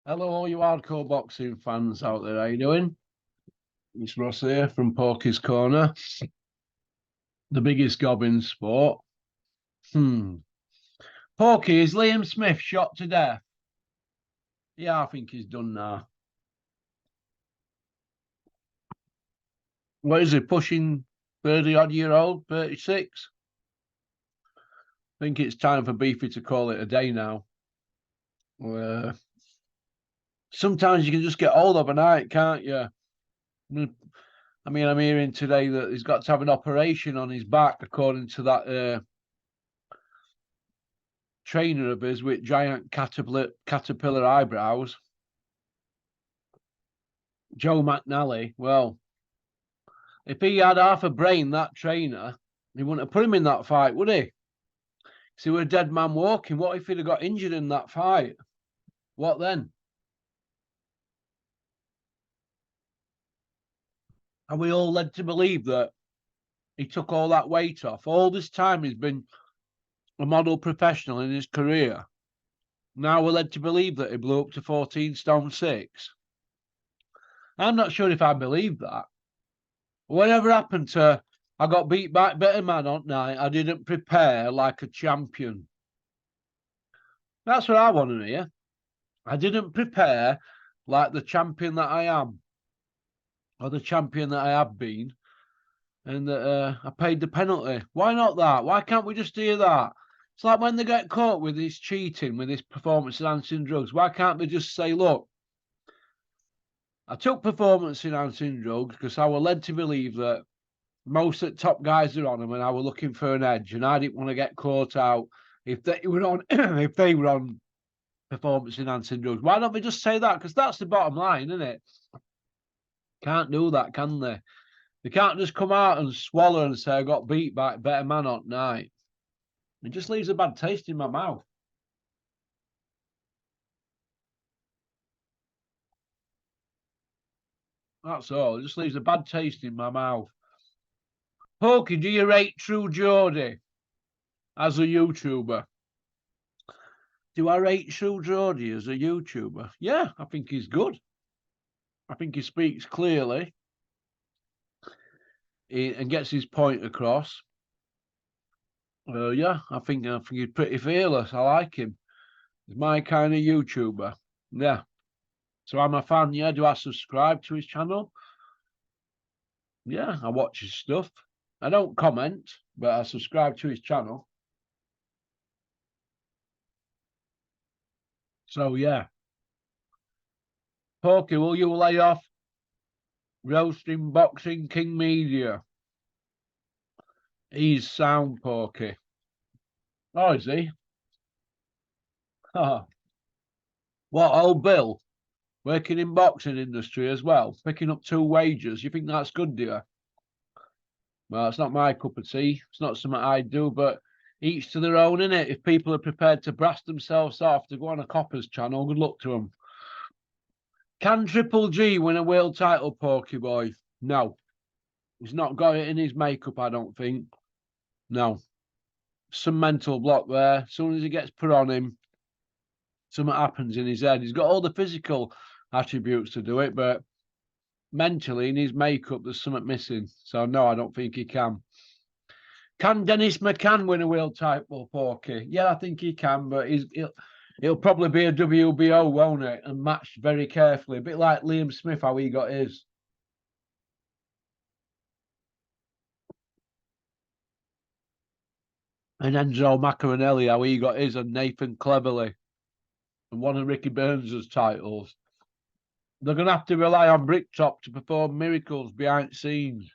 Hello, all you hardcore boxing fans out there. How you doing? It's Ross here from Porky's Corner, the biggest gob in sport. Porky, is Liam Smith shot to death? Yeah, I think he's done now. What is he, pushing 30-odd-year-old, 36? I think it's time for Beefy to call it a day now. Sometimes you can just get old overnight, can't you? I mean, I'm hearing today that he's got to have an operation on his back, according to that trainer of his with giant caterpillar eyebrows, Joe McNally. Well, if he had half a brain, that trainer, he wouldn't have put him in that fight, would he? Because he were a dead man walking. What if he'd have got injured in that fight? What then? Are we all led to believe that he took all that weight off? All this time he's been a model professional in his career. Now we're led to believe that he blew up to 14 stone 6. I'm not sure if I believe that. Whatever happened to, I got beat by a better man on night, I didn't prepare like a champion. That's what I want to hear. I didn't prepare like the champion that I am, or the champion that I have been, and that I paid the penalty. Why not that? Why can't we just hear that? It's like when they get caught with this cheating, with this performance-enhancing drugs. Why can't they just say, look, I took performance-enhancing drugs because I was led to believe that most of the top guys are on them, and I was looking for an edge, and I didn't want to get caught out if they were on if they were on performance-enhancing drugs. Why don't they just say that? Because that's the bottom line, isn't it? Can't do that, can they? They can't just come out and swallow and say I got beat by a better man on night. It just leaves a bad taste in my mouth. That's all. It just leaves a bad taste in my mouth. Pokey, do you rate True Geordie as a YouTuber? Do I rate True Geordie as a YouTuber? Yeah, I think he's good. I think he speaks clearly and gets his point across. Yeah, I think he's pretty fearless. I like him. He's my kind of YouTuber. Yeah. So I'm a fan. Yeah. Do I subscribe to his channel? Yeah, I watch his stuff. I don't comment, but I subscribe to his channel. So yeah. Porky, will you lay off roasting Boxing King Media? He's sound, Porky. Oh, is he? What, old Bill? Working in boxing industry as well, picking up 2 wages. You think that's good, do you? Well, it's not my cup of tea. It's not something I do, but each to their own, innit? If people are prepared to brass themselves off to go on a Copper's channel, good luck to them. Can Triple G win a world title, Porky boy? No. He's not got it in his makeup, I don't think. No. Some mental block there. As soon as he gets put on him, something happens in his head. He's got all the physical attributes to do it, but mentally in his makeup, there's something missing. So, no, I don't think he can. Can Dennis McCann win a world title, Porky? Yeah, I think he can, but he'll probably be a WBO, won't it? And matched very carefully. A bit like Liam Smith, how he got his. And Enzo Macaronelli, how he got his, and Nathan Cleverly, and one of Ricky Burns' titles. They're going to have to rely on Bricktop to perform miracles behind the scenes.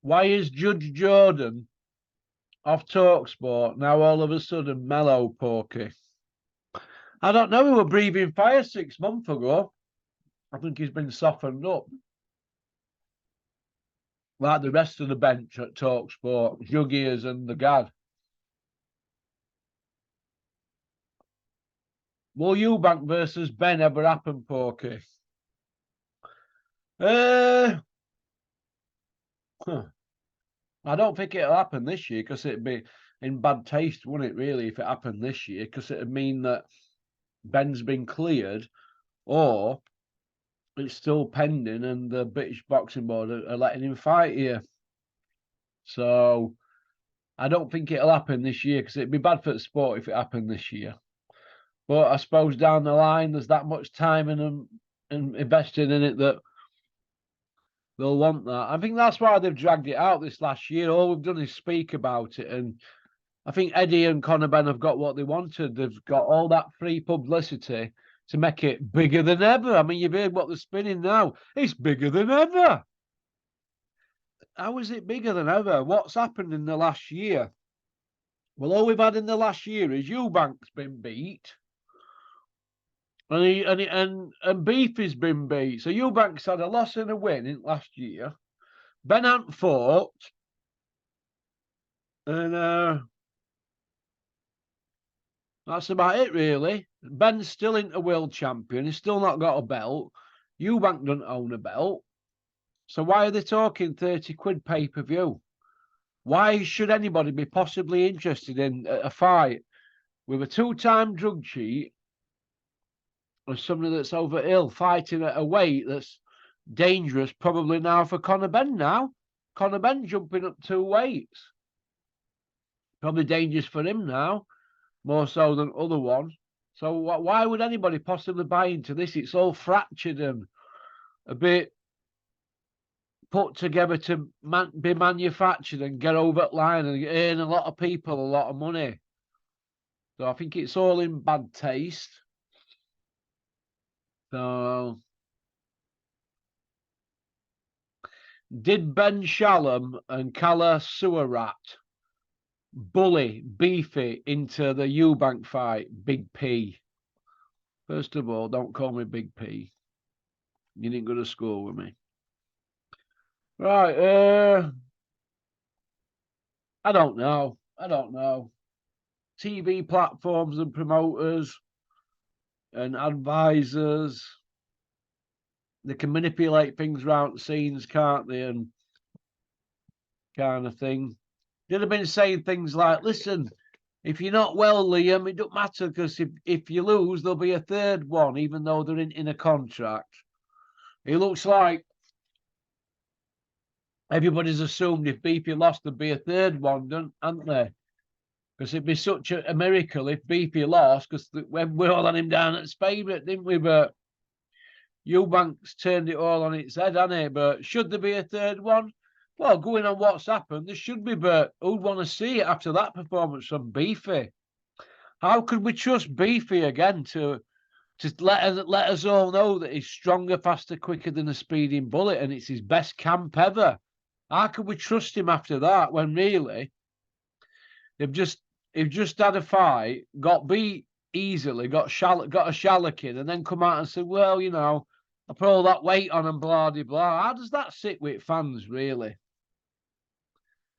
Why is Judge Jordan off TalkSport now all of a sudden mellow, Porky? I don't know. He were breathing fire 6 months ago. I think he's been softened up. Like the rest of the bench at TalkSport, Juggiers and the Gad. Will Eubank versus Ben ever happen, Porky? I don't think it'll happen this year because in bad taste, wouldn't it, really, if it happened this year? Because it would mean that Ben's been cleared, or it's still pending and the British Boxing Board are letting him fight here. So I don't think it'll happen this year, because it'd be bad for the sport if it happened this year. But I suppose down the line, there's that much time and invested in it that they'll want that. I think that's why they've dragged it out this last year. All we've done is speak about it. And I think Eddie and Conor Benn have got what they wanted. They've got all that free publicity to make it bigger than ever. I mean, you've heard what they're spinning now. It's bigger than ever. How is it bigger than ever? What's happened in the last year? Well, all we've had in the last year is Eubank's been beat. And Beefy's been beat. So Eubank's had a loss and a win in last year. Ben hadn't fought. And that's about it, really. Ben's still into world champion. He's still not got a belt. Eubank doesn't own a belt. So why are they talking 30 quid pay-per-view? Why should anybody be possibly interested in a fight with a two-time drug cheat or somebody that's over ill fighting at a weight that's dangerous probably now for Conor Benn now? Conor Benn jumping up 2 weights. Probably dangerous for him now, more so than other ones. So why would anybody possibly buy into this? It's all fractured and a bit put together to be manufactured and get over the line and earn a lot of people a lot of money. So I think it's all in bad taste. So did Ben Shalom and Kala Suarat bully Beefy into the Eubank fight? Big P. First of all, don't call me Big P. You didn't go to school with me. Right, I don't know. TV platforms and promoters and advisors, they can manipulate things around the scenes, can't they? And kind of thing. They'd have been saying things like, listen, if you're not well, Liam, it don't matter, because if you lose, there'll be a third one, even though they're in a contract. It looks like everybody's assumed if Beefy lost, there'd be a third one, aren't they? Because it'd be such a miracle if Beefy lost, because we all had him down as favourite, didn't we? But Eubank's turned it all on its head, hasn't it? But should there be a third one? Well, going on what's happened, there should be, but who'd want to see it after that performance from Beefy? How could we trust Beefy again to let us all know that he's stronger, faster, quicker than a speeding bullet and it's his best camp ever? How could we trust him after that when really they've just had a fight, got beat easily, got a shallacking, and then come out and say, well, you know, I put all that weight on and blah, blah, blah. How does that sit with fans, really?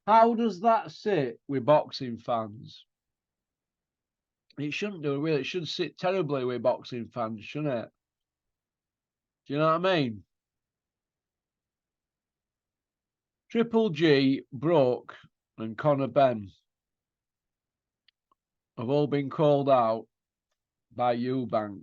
How does that sit with boxing fans? It shouldn't do, really. It should sit terribly with boxing fans, shouldn't it? Do you know what I mean? Triple G, Brooke, and Conor Benn have all been called out by Eubank.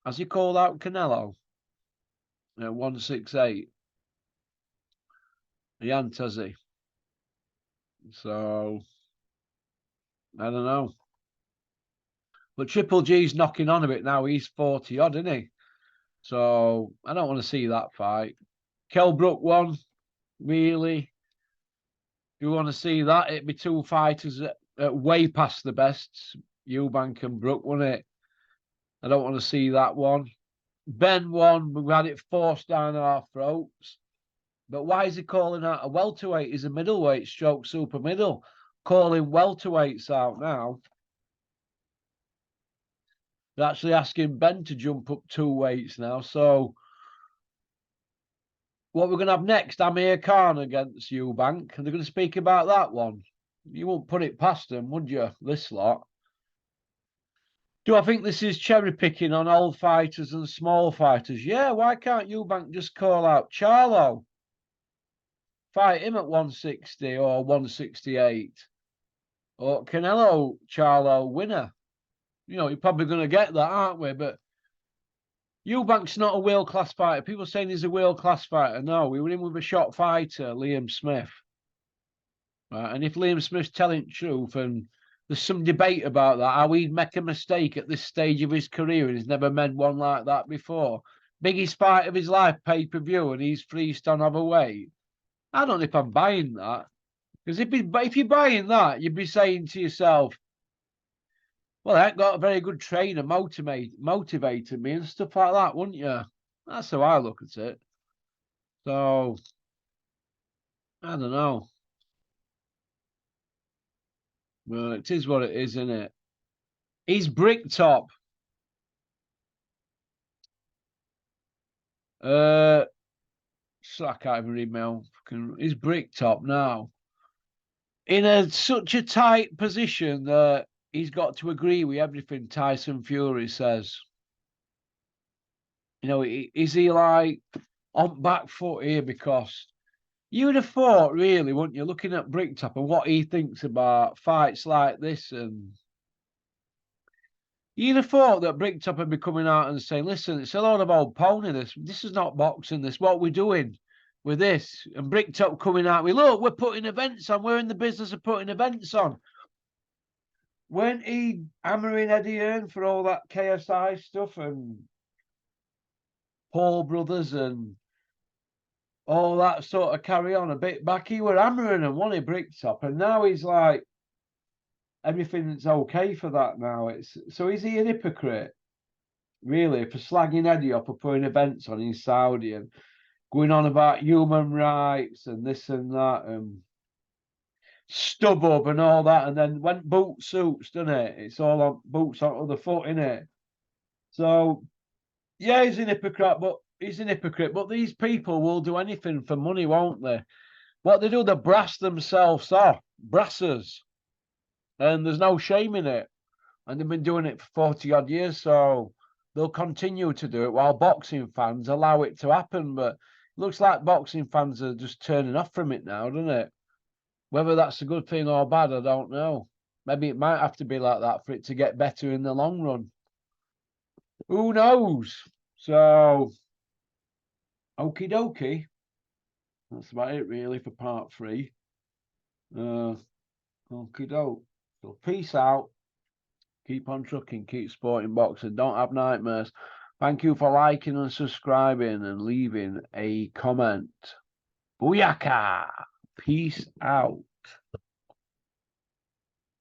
Has he called out Canelo at 168? He ain't, has he? So, I don't know. But Triple G's knocking on a bit now. He's 40 odd, isn't he? So, I don't want to see that fight. Kell Brook won. Really? You want to see that? It'd be 2 fighters at way past the best. Eubank and Brook, wouldn't it? I don't want to see that one. Ben won. We've had it forced down our throats. But why is he calling out a welterweight? He's a middleweight stroke super middle. Calling welterweights out now. They're actually asking Ben to jump up 2 weights now. So what we're going to have next, Amir Khan against Eubank. And they're going to speak about that one. You won't put it past them, would you, this lot? Do I think this is cherry picking on old fighters and small fighters? Yeah, why can't Eubank just call out Charlo? Fight him at 160 or 168. or Canelo, Charlo, winner. You know, you're probably going to get that, aren't we? But Eubank's not a world-class fighter. People saying he's a world-class fighter. No, we were in with a shot fighter, Liam Smith. Right? And if Liam Smith's telling the truth, and there's some debate about that, how he'd make a mistake at this stage of his career, and he's never made one like that before. Biggest fight of his life, pay-per-view, and he's 3 stone overweight. I don't know if I'm buying that. Because if you're buying that, you'd be saying to yourself, well, I ain't got a very good trainer motivating me and stuff like that, wouldn't you? That's how I look at it. So, I don't know. Well, it is what it is, isn't it? He's Bricktop. So I can't even read my own fucking. He's Bricktop now. In such a tight position that he's got to agree with everything Tyson Fury says. You know, is he like on back foot here? Because you'd have thought, really, wouldn't you, looking at Bricktop and what he thinks about fights like this, and you'd have thought that Bricktop would be coming out and saying, listen, it's a load of old pony, this is not boxing, this, what we're doing with this. And Bricktop coming out with, look, we're putting events on, we're in the business of putting events on. Weren't he hammering Eddie Hearn for all that KSI stuff and Paul Brothers and all that sort of carry on a bit back? He were hammering and wanted Bricktop, and now he's like, everything's okay for that now. So is he an hypocrite, really, for slagging Eddie up for putting events on in Saudi and going on about human rights and this and that and stub up and all that, and then went boot suits, doesn't it? It's all on boots on other foot, isn't it? So yeah, he's an hypocrite, but these people will do anything for money, won't they? What they do, they brass themselves off, brassers, and there's no shame in it. And they've been doing it for 40 odd years, so they'll continue to do it while boxing fans allow it to happen. But it looks like boxing fans are just turning off from it now, doesn't it? Whether that's a good thing or bad, I don't know. Maybe it might have to be like that for it to get better in the long run. Who knows? So, okie dokie. That's about it, really, for part 3. Okie doke. So, peace out. Keep on trucking, keep sporting boxing, don't have nightmares. Thank you for liking and subscribing and leaving a comment. Booyaka! Peace out.